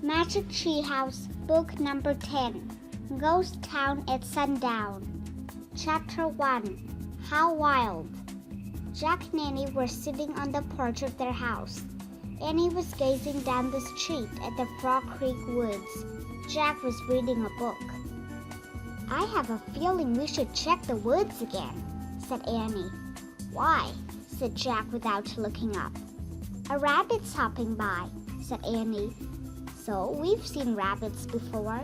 Magic Tree House, Book Number 10, Ghost Town at Sundown. Chapter 1, How Wild. Jack and Annie were sitting on the porch of their house. Annie was gazing down the street at the Frog Creek woods. Jack was reading a book. "I have a feeling we should check the woods again," said Annie. "Why?" said Jack without looking up. "A rabbit's hopping by," said Annie. "So we've seen rabbits before."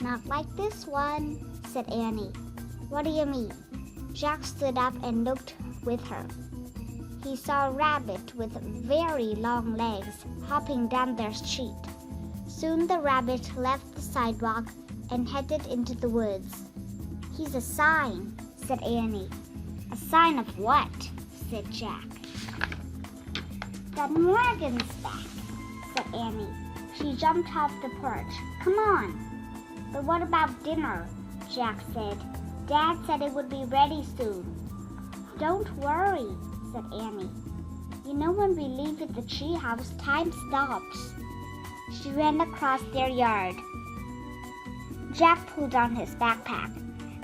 "Not like this one," said Annie. "What do you mean?" Jack stood up and looked with her. He saw a rabbit with very long legs hopping down their street. Soon the rabbit left the sidewalk and headed into the woods. "He's a sign," said Annie. "A sign of what?" said Jack. "That Morgan's back," said Annie. She jumped off the porch. "Come on." "But what about dinner?" Jack said. "Dad said it would be ready soon." "Don't worry," said Annie. "You know when we leave at the tree house, time stops." She ran across their yard. Jack pulled on his backpack.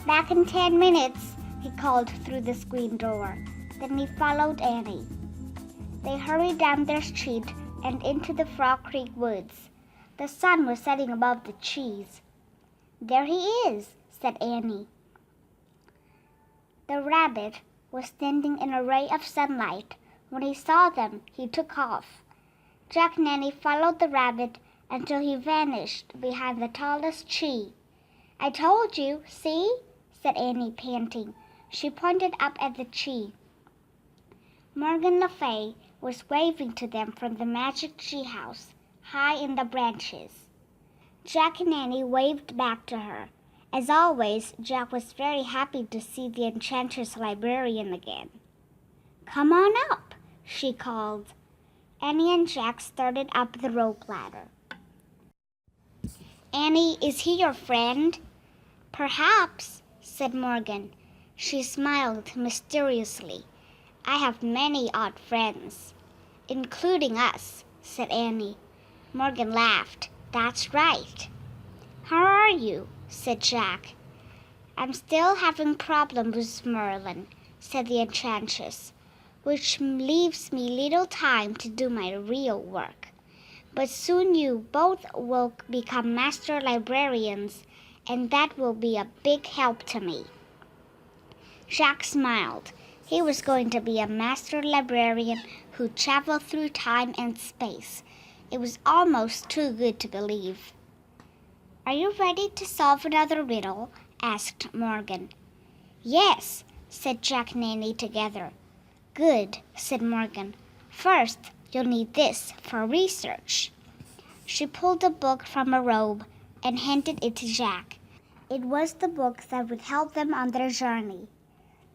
"Back in 10 minutes, he called through the screen door. Then he followed Annie. They hurried down their street and into the Frog Creek woods. The sun was setting above the trees. "There he is," said Annie. The rabbit was standing in a ray of sunlight. When he saw them, he took off. Jack and Annie followed the rabbit until he vanished behind the tallest tree. "I told you, see?" said Annie, panting. She pointed up at the tree. Morgan Le Fay was waving to them from the magic tree house, high in the branches. Jack and Annie waved back to her. As always, Jack was very happy to see the enchantress librarian again. "Come on up," she called. Annie and Jack started up the rope ladder. "Annie, is he your friend?" "Perhaps," said Morgan. She smiled mysteriously. "I have many odd friends." "Including us," said Annie. Morgan laughed. "That's right." "How are you?" said Jack. "I'm still having problems with Merlin," said the enchantress, "which leaves me little time to do my real work. But soon you both will become master librarians, and that will be a big help to me." Jack smiled. He was going to be a master librarian who traveled through time and space. It was almost too good to believe. "Are you ready to solve another riddle?" asked Morgan. "Yes," said Jack and Annie together. "Good," said Morgan. "First, you'll need this for research." She pulled a book from a robe and handed it to Jack. It was the book that would help them on their journey.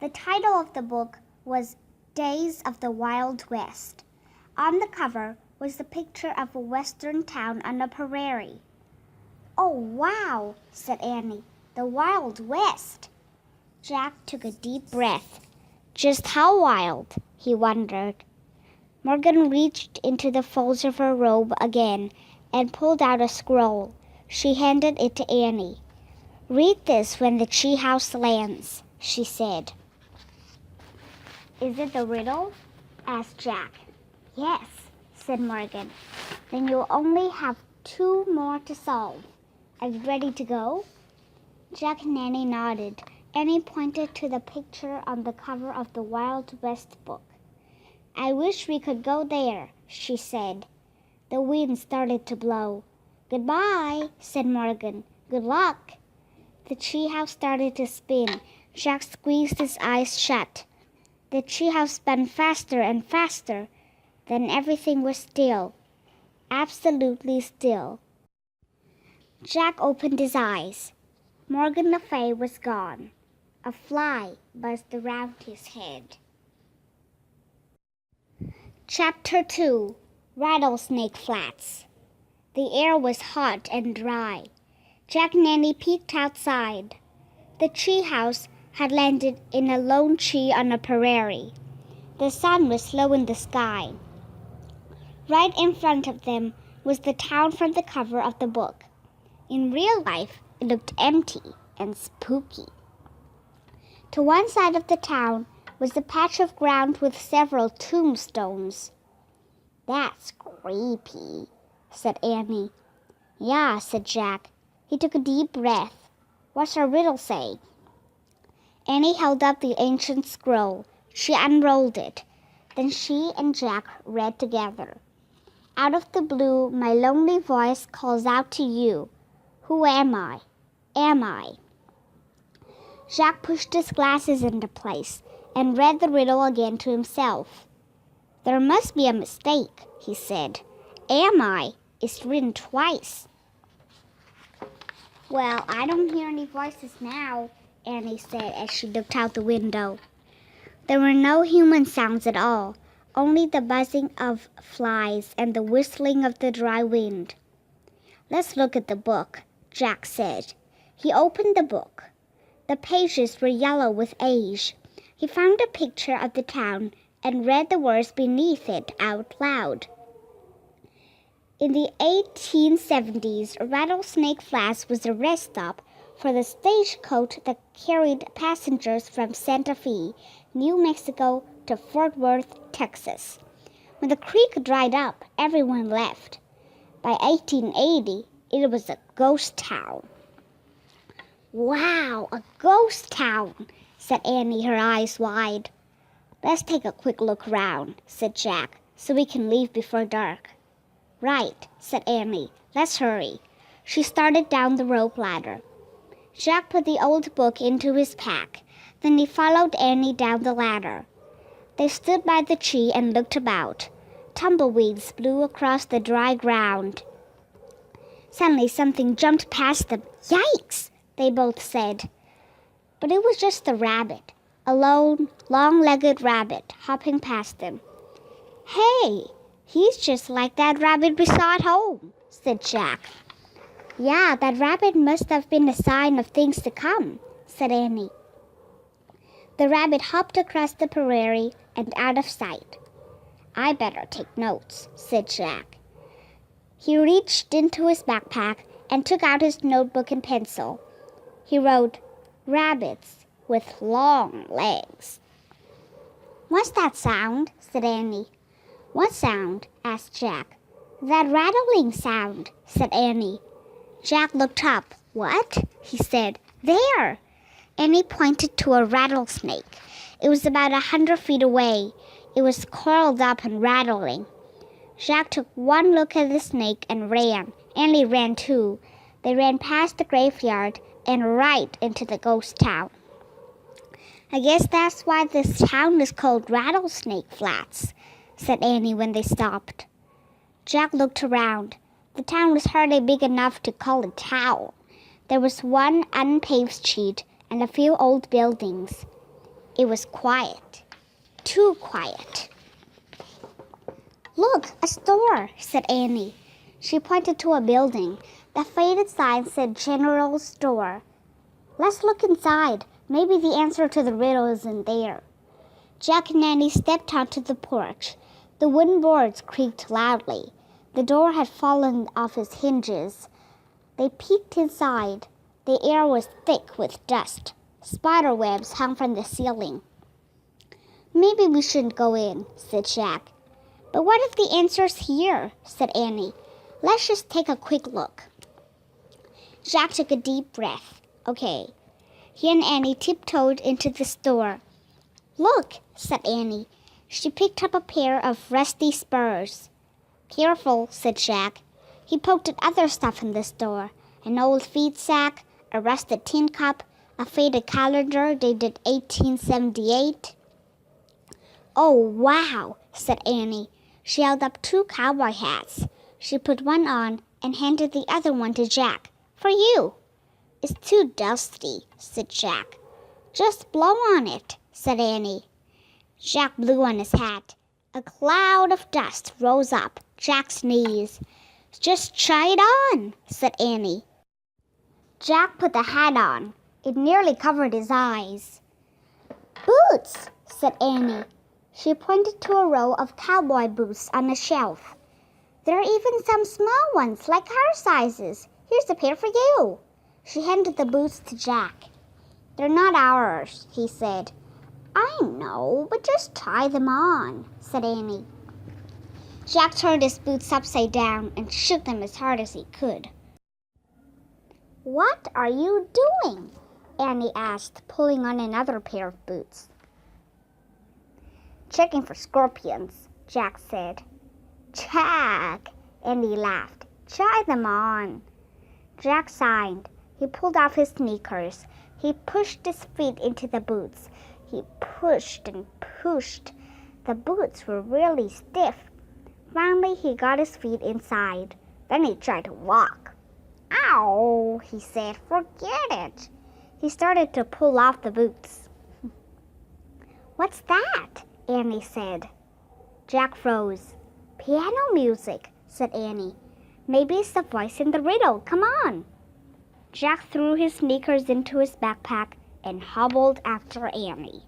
The title of the book was Days of the Wild West. On the cover was the picture of a western town on a prairie. "Oh, wow," said Annie. "The Wild West." Jack took a deep breath. Just how wild, he wondered. Morgan reached into the folds of her robe again and pulled out a scroll. She handed it to Annie. "Read this when the tree house lands," she said. "Is it the riddle?" asked Jack. "Yes," said Morgan. "Then you'll only have 2 more to solve. Are you ready to go?" Jack and Annie nodded. Annie pointed to the picture on the cover of the Wild West book. "I wish we could go there," she said. The wind started to blow. "Goodbye," said Morgan. "Good luck." The treehouse started to spin. Jack squeezed his eyes shut. The treehouse spun faster and faster. Then everything was still. Absolutely still. Jack opened his eyes. Morgan Le Fay was gone. A fly buzzed around his head. Chapter 2, Rattlesnake Flats. The air was hot and dry. Jack and Annie peeked outside. The treehouse had landed in a lone tree on a prairie. The sun was low in the sky. Right in front of them was the town from the cover of the book. In real life, it looked empty and spooky. To one side of the town was a patch of ground with several tombstones. "That's creepy," said Annie. "Yeah," said Jack. He took a deep breath. "What's our riddle say?" Annie held up the ancient scroll. She unrolled it. Then she and Jack read together. "Out of the blue, my lonely voice calls out to you. Who am I? Am I?" Jack pushed his glasses into place and read the riddle again to himself. "There must be a mistake," he said. "Am I is written twice." "Well, I don't hear any voices now," Annie said as she looked out the window. There were no human sounds at all, only the buzzing of flies and the whistling of the dry wind. "Let's look at the book," Jack said. He opened the book. The pages were yellow with age. He found a picture of the town and read the words beneath it out loud. In the 1870s, Rattlesnake Flats was a rest stop for the stagecoach that carried passengers from Santa Fe, New Mexico, to Fort Worth, Texas. When the creek dried up, everyone left. By 1880, it was a ghost town. "Wow, a ghost town," said Annie, her eyes wide. "Let's take a quick look around," said Jack, "so we can leave before dark." "Right," said Annie. "Let's hurry." She started down the rope ladder. Jack put the old book into his pack. Then he followed Annie down the ladder. They stood by the tree and looked about. Tumbleweeds blew across the dry ground. Suddenly something jumped past them. "Yikes!" they both said. But it was just a rabbit, a lone, long-legged rabbit hopping past them. "Hey, he's just like that rabbit we saw at home," said Jack. "Yeah, that rabbit must have been a sign of things to come," said Annie. The rabbit hopped across the prairie and out of sight. "I better take notes," said Jack. He reached into his backpack and took out his notebook and pencil. He wrote, "Rabbits with long legs." "What's that sound?" said Annie. "What sound?" asked Jack. "That rattling sound," said Annie. Jack looked up. "What?" he said. "There!" Annie pointed to a rattlesnake. It was about 100 feet away. It was coiled up and rattling. Jack took one look at the snake and ran. Annie ran too. They ran past the graveyard and right into the ghost town. "I guess that's why this town is called Rattlesnake Flats," said Annie when they stopped. Jack looked around. The town was hardly big enough to call a town. There was one unpaved street and a few old buildings. It was quiet. Too quiet. "Look, a store," said Annie. She pointed to a building. The faded sign said General Store. "Let's look inside. Maybe the answer to the riddle is in there." Jack and Annie stepped onto the porch. The wooden boards creaked loudly. The door had fallen off its hinges. They peeked inside. The air was thick with dust. Spider webs hung from the ceiling. "Maybe we shouldn't go in," said Jack. "But what if the answer's here?" said Annie. "Let's just take a quick look." Jack took a deep breath. Okay. He and Annie tiptoed into the store. "Look," said Annie. She picked up a pair of rusty spurs. "Careful," said Jack. He poked at other stuff in the store. An old feed sack, a rusted tin cup, a faded calendar dated 1878. "Oh, wow," said Annie. She held up 2 cowboy hats. She put one on and handed the other one to Jack. "For you." "It's too dusty," said Jack. "Just blow on it," said Annie. Jack blew on his hat. A cloud of dust rose up Jack's knees. "Just try it on," said Annie. Jack put the hat on. It nearly covered his eyes. "Boots," said Annie. She pointed to a row of cowboy boots on a shelf. There are even some small ones, like our sizes. Here's a pair for you. She handed the boots to Jack. They're not ours, he said. I know, but just try them on, said Annie. Jack turned his boots upside down and shook them as hard as he could. What are you doing? Annie asked, pulling on another pair of boots. Checking for scorpions, Jack said. Jack, Annie laughed. Try them on. Jack sighed. He pulled off his sneakers. He pushed his feet into the boots. He pushed and pushed. The boots were really stiff. Finally, he got his feet inside. Then he tried to walk. Ow, he said. Forget it. He started to pull off the boots. What's that? Annie said. Jack froze. Piano music, said Annie. Maybe it's the voice in the riddle. Come on. Jack threw his sneakers into his backpack and hobbled after Annie.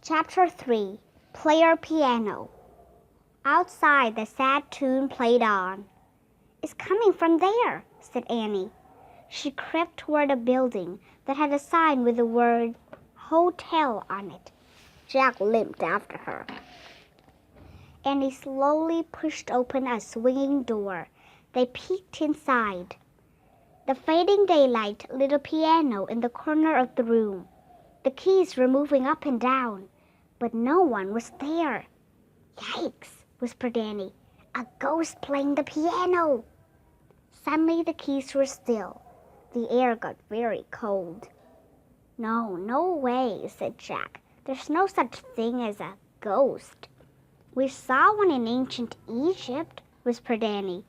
Chapter 3. Player Piano. Outside, the sad tune played on. It's coming from there, said Annie. She crept toward a building that had a sign with the word hotel on it. Jack limped after her. Annie slowly pushed open a swinging door. They peeked inside. The fading daylight lit a piano in the corner of the room. The keys were moving up and down, but no one was there. Yikes, whispered Annie. A ghost playing the piano. Suddenly the keys were still. The air got very cold. No way, said Jack. There's no such thing as a ghost. We saw one in ancient Egypt, whispered Annie.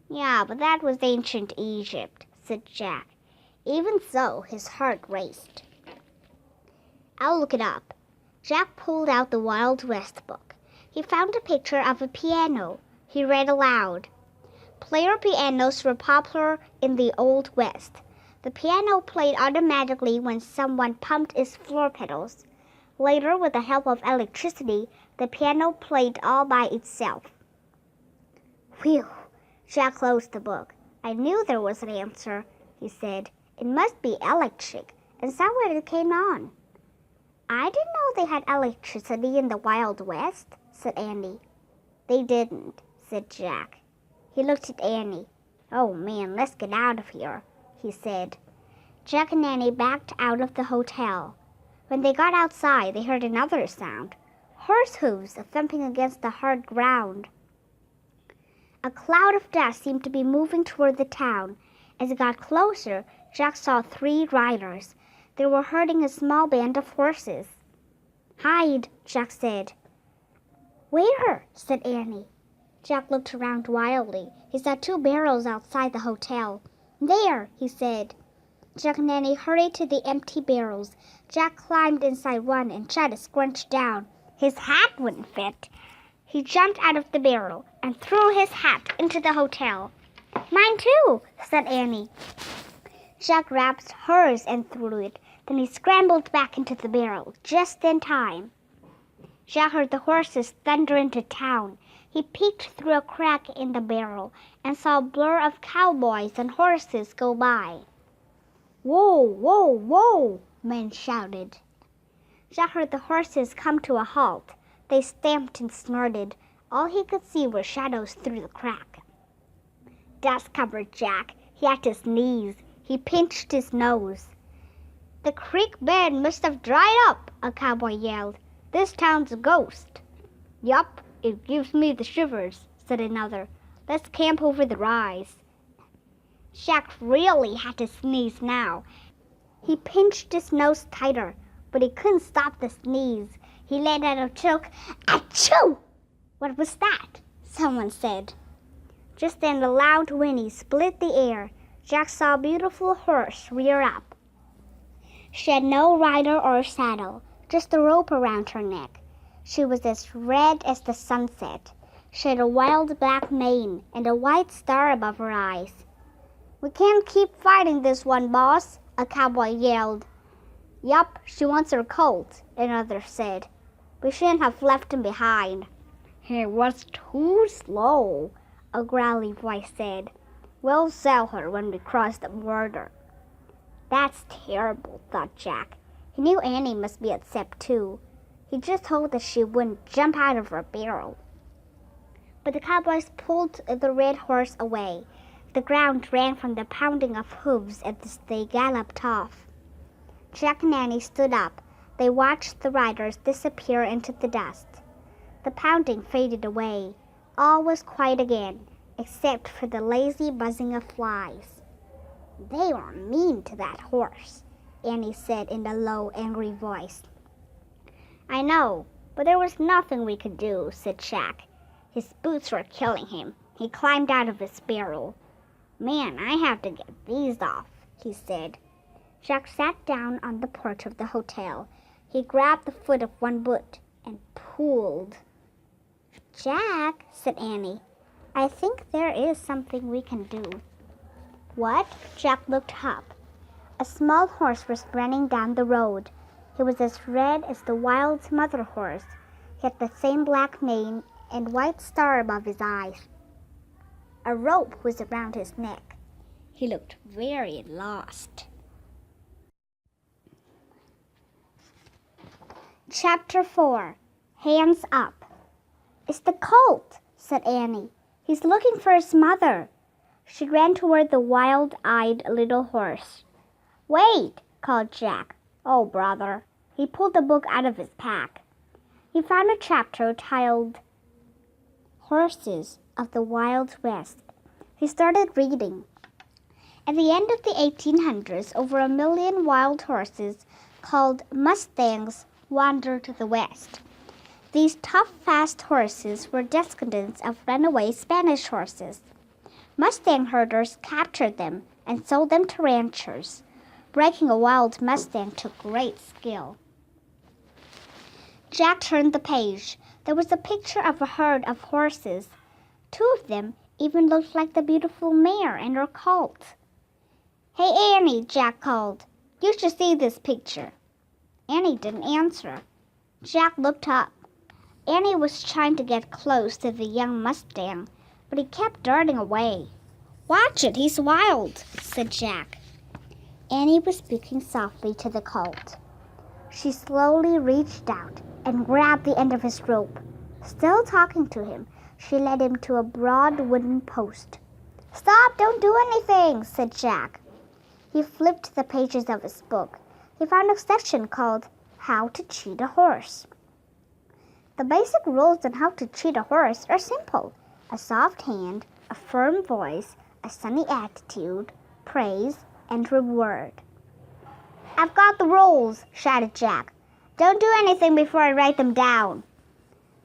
Yeah, but that was ancient Egypt, said Jack. Even so, his heart raced. I'll look it up. Jack pulled out the Wild West book. He found a picture of a piano. He read aloud. Player pianos were popular in the Old West. The piano played automatically when someone pumped its floor pedals. Later, with the help of electricity, the piano played all by itself. Phew! Jack closed the book. I knew there was an answer, he said. It must be electric, and somewhere it came on. I didn't know they had electricity in the Wild West, said Annie. They didn't, said Jack. He looked at Annie. Oh man, let's get out of here, he said. Jack and Annie backed out of the hotel. When they got outside, they heard another sound. Horse hooves thumping against the hard ground. A cloud of dust seemed to be moving toward the town. As it got closer, Jack saw 3 riders. They were herding a small band of horses. Hide, Jack said. Where? Said Annie. Jack looked around wildly. He saw 2 barrels outside the hotel. There, he said. Jack and Annie hurried to the empty barrels. Jack climbed inside one and tried to scrunch down. His hat wouldn't fit. He jumped out of the barrel and threw his hat into the hotel. Mine too, said Annie. Jack grabbed hers and threw it. Then he scrambled back into the barrel, just in time. Jack heard the horses thunder into town. He peeked through a crack in the barrel and saw a blur of cowboys and horses go by. Whoa, whoa, whoa, men shouted. Jack heard the horses come to a halt. They stamped and snorted. All he could see were shadows through the crack. Dust covered Jack. He had to sneeze. He pinched his nose. The creek bed must have dried up, a cowboy yelled. This town's a ghost. Yup, it gives me the shivers, said another. Let's camp over the rise. Jack really had to sneeze now. He pinched his nose tighter, but he couldn't stop the sneeze. He let out a choke. Achoo! What was that? Someone said. Just then a loud whinny split the air. Jack saw a beautiful horse rear up. She had no rider or saddle, just a rope around her neck. She was as red as the sunset. She had a wild black mane and a white star above her eyes. We can't keep fighting this one, boss, a cowboy yelled. Yup, she wants her colt, another said. We shouldn't have left him behind. He was too slow, a growly voice said. We'll sell her when we cross the border. That's terrible, thought Jack. He knew Annie must be upset too. He just hoped that she wouldn't jump out of her barrel. But the cowboys pulled the red horse away. The ground rang from the pounding of hooves as they galloped off. Jack and Annie stood up. They watched the riders disappear into the dust. The pounding faded away. All was quiet again, except for the lazy buzzing of flies. They were mean to that horse, Annie said in a low, angry voice. I know, but there was nothing we could do, said Jack. His boots were killing him. He climbed out of his barrel. Man, I have to get these off, he said. Jack sat down on the porch of the hotel. He grabbed the foot of one boot and pulled. Jack, said Annie, I think there is something we can do. What? Jack looked up. A small horse was running down the road. He was as red as the wild mother horse. He had the same black mane and white star above his eyes. A rope was around his neck. He looked very lost. Chapter 4. Hands Up. It's the colt, said Annie. He's looking for his mother. She ran toward the wild-eyed little horse. Wait, called Jack. Oh, brother. He pulled the book out of his pack. He found a chapter titled Horses of the Wild West. He started reading. At the end of the 1800s, over 1 million wild horses called mustangs wandered to the west. These tough, fast horses were descendants of runaway Spanish horses. Mustang herders captured them and sold them to ranchers. Breaking a wild mustang took great skill. Jack turned the page. There was a picture of a herd of horses. 2 of them even looked like the beautiful mare and her colt. Hey, Annie, Jack called. You should see this picture. Annie didn't answer. Jack looked up. Annie was trying to get close to the young mustang, but he kept darting away. Watch it, he's wild, said Jack. Annie was speaking softly to the colt. She slowly reached out and grabbed the end of his rope. Still talking to him, she led him to a broad wooden post. Stop, don't do anything, said Jack. He flipped the pages of his book. He found a section called How to Cheat a Horse. The basic rules on how to cheat a horse are simple. A soft hand, a firm voice, a sunny attitude, praise, and reward. I've got the rules, shouted Jack. Don't do anything before I write them down.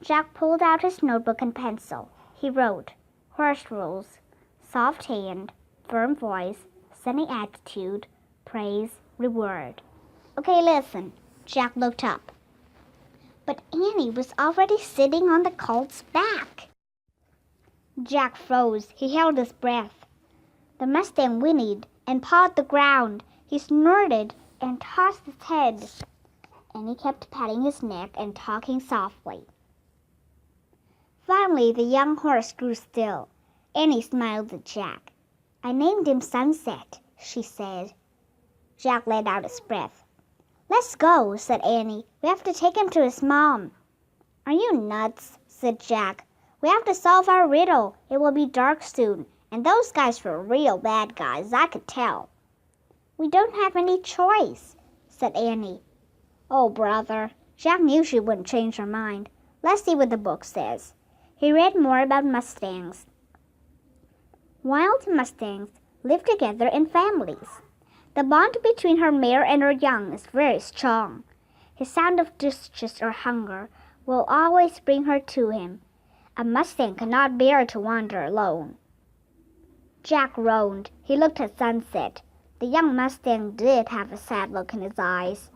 Jack pulled out his notebook and pencil. He wrote, horse rules, soft hand, firm voice, sunny attitude, praise, reward. Okay, listen. Jack looked up. But Annie was already sitting on the colt's back. Jack froze. He held his breath. The mustang whinnied and pawed the ground. He snorted and tossed his head. Annie kept patting his neck and talking softly. Finally, the young horse grew still. Annie smiled at Jack. I named him Sunset, she said. Jack let out his breath. Let's go, said Annie. We have to take him to his mom. Are you nuts? Said Jack. We have to solve our riddle. It will be dark soon, and those guys were real bad guys, I could tell. We don't have any choice, said Annie. Oh, brother. Jack knew she wouldn't change her mind. Let's see what the book says. He read more about mustangs. Wild mustangs live together in families. The bond between her mare and her young is very strong. His sound of distress or hunger will always bring her to him. A mustang cannot bear to wander alone. Jack groaned. He looked at Sunset. The young mustang did have a sad look in his eyes.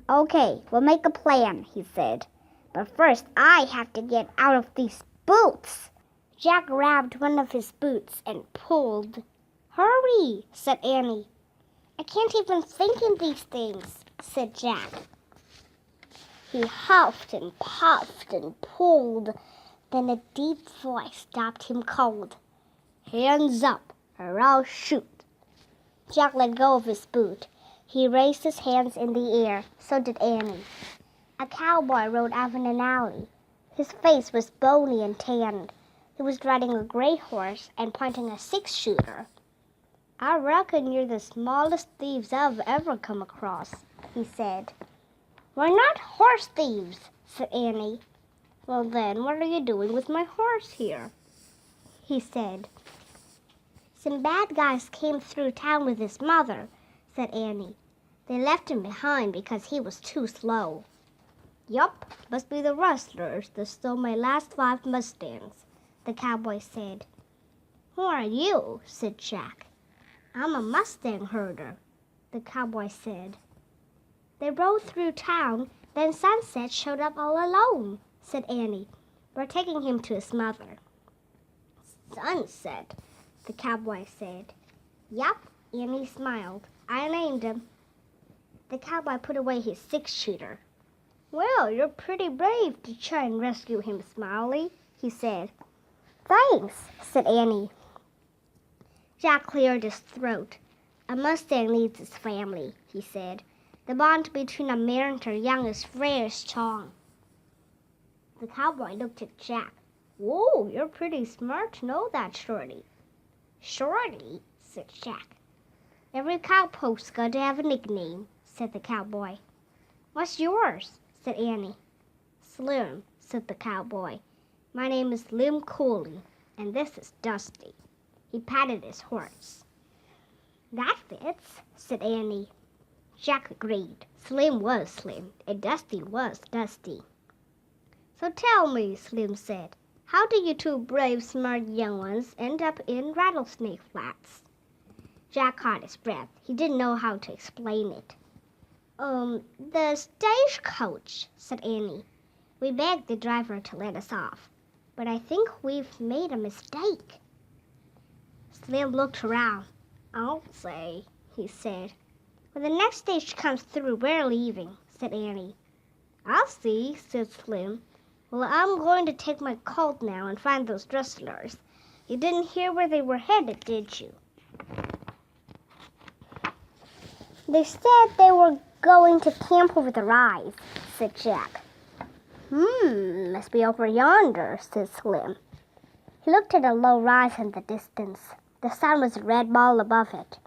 Okay, we'll make a plan, he said. But first I have to get out of these boots. Jack grabbed one of his boots and pulled. Hurry, said Annie. I can't even think in these things, said Jack. He huffed and puffed and pulled. Then a deep voice stopped him cold. "Hands up, or I'll shoot." Jack let go of his boot. He raised his hands in the air. So did Annie. A cowboy rode out in an alley. His face was bony and tanned. He was riding a gray horse and pointing a 6-shooter. "I reckon you're the smallest thieves I've ever come across," he said. "We're not horse thieves," said Annie. "Well then, what are you doing with my horse here?" he said. "Some bad guys came through town with his mother," said Annie. "They left him behind because he was too slow." "Yup, must be the rustlers that stole my last 5 Mustangs," the cowboy said. "Who are you?" said Jack. "I'm a Mustang herder," the cowboy said. "They rode through town, then Sunset showed up all alone," said Annie. "We're taking him to his mother." "Sunset," the cowboy said. "Yup," Annie smiled. "I named him." The cowboy put away his 6-shooter. "Well, you're pretty brave to try and rescue him, Smiley," he said. "Thanks," said Annie. Jack cleared his throat. "A Mustang needs his family," he said. "The bond between a mare and her young is very strong." The cowboy looked at Jack. "Whoa, you're pretty smart to know that, Shorty." "Shorty?" said Jack. "Every cowpoke's got to have a nickname," said the cowboy. "What's yours?" said Annie. "Slim," said the cowboy. "My name is Slim Cooley, and this is Dusty." He patted his horse. "That fits," said Annie. Jack agreed. Slim was Slim, and Dusty was Dusty. "So tell me," Slim said, "how do you two brave, smart young ones end up in Rattlesnake Flats?" Jack caught his breath. He didn't know how to explain it. The stagecoach," said Annie. "We begged the driver to let us off, but I think we've made a mistake." Slim looked around. "I'll say," he said. "When the next stage comes through, we're leaving," said Annie. "I'll see," said Slim. "Well, I'm going to take my Colt now and find those rustlers. You didn't hear where they were headed, did you?" "They said they were going to camp over the rise," said Jack. Must be over yonder," said Slim. He looked at a low rise in the distance. The sun was a red ball above it.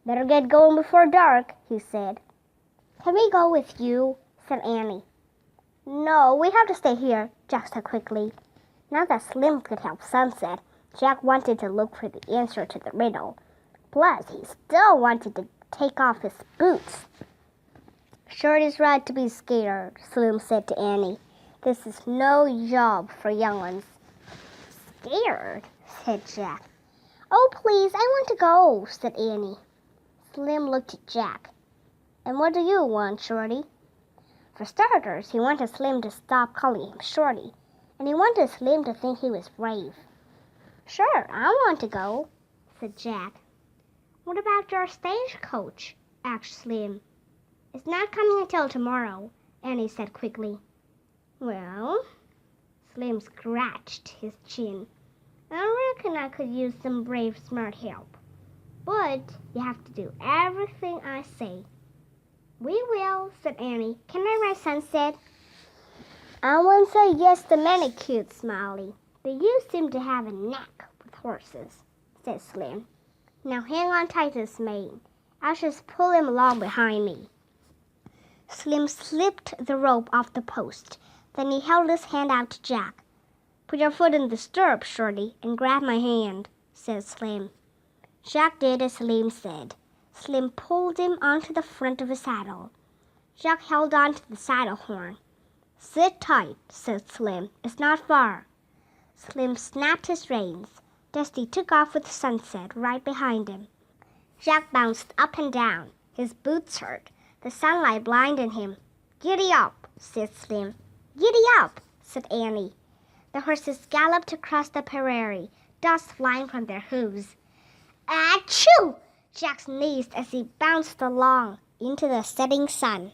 "Better get going before dark," he said. "Can we go with you?" said Annie. "No, we have to stay here," Jack said quickly. Now that Slim could help Sunset, Jack wanted to look for the answer to the riddle. Plus, he still wanted to take off his boots. "Shorty's right to be scared," Slim said to Annie. "This is no job for young ones." "Scared?" said Jack. "Oh, please, I want to go," said Annie. Slim looked at Jack. "And what do you want, Shorty?" For starters, he wanted Slim to stop calling him Shorty, and he wanted Slim to think he was brave. "Sure, I want to go," said Jack. "What about your stagecoach?" asked Slim. "It's not coming until tomorrow," Annie said quickly. "Well," Slim scratched his chin, "I reckon I could use some brave, smart help. But you have to do everything I say." "We will," said Annie. "Can I ride Sunset?" "I won't say yes to many kids, Smiley, but you seem to have a knack with horses," said Slim. "Now hang on tight to this mane. I'll just pull him along behind me." Slim slipped the rope off the post. Then he held his hand out to Jack. "Put your foot in the stirrup, Shorty, and grab my hand," said Slim. Jack did as Slim said. Slim pulled him onto the front of his saddle. Jack held on to the saddle horn. "Sit tight," said Slim. "It's not far." Slim snapped his reins. Dusty took off with Sunset right behind him. Jack bounced up and down. His boots hurt. The sunlight blinded him. "Giddy up," said Slim. "Giddy up," said Annie. The horses galloped across the prairie, dust flying from their hooves. "Achoo!" Jack sneezed as he bounced along into the setting sun.